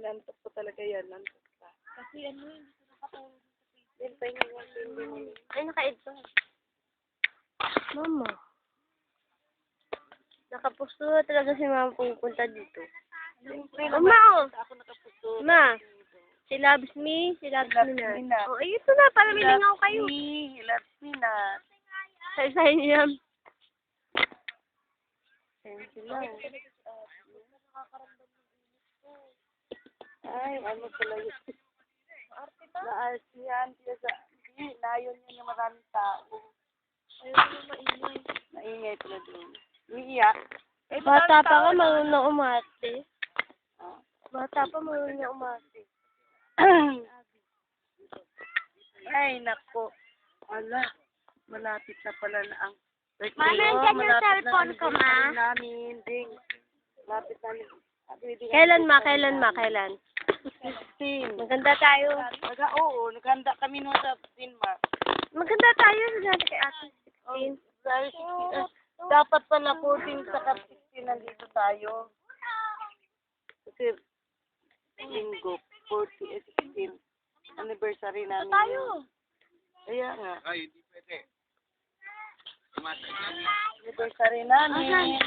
nantok ko talaga yan. Nantok ka. Kasi ano, hindi ko nakatulog. Then, pahinga mo. Hindi mo. Ay, naka-ed pa. Mama. Nakapusto talaga si mama pupunta dito. Mama, oh. Ako nakapuso. Ma. She loves me. She loves me na. Oh, ay, ito na. Para may lingaw kayo. He loves me na. Say-say niyo yan. Thank you lang. Ay, ano pala yun? Naasihan siya sa... Hindi, nayon niya na maraming tao. Ayaw mo maingay. Naingay pala doon. Umiiyak. Bata pa ka, marunong umate. Ah. Bata pa, marunong umate. Ay, nako. Ala, malapit na pala na ang... Ma, nandiyan yung cellphone ko, ma. Namin, ding. Malapit na. Kailan, ma? Kailan? 16. Maganda tayo. Oo, naghanda kami noon sa cinema. Maganda tayo sa dati kay ate. 16. Dahil 16, dapat pala 14 sa 16 nandito tayo. Kasi linggo, 16 anniversary namin. Tayo. Kaya nga. Ay, hindi pwede. Anniversary namin.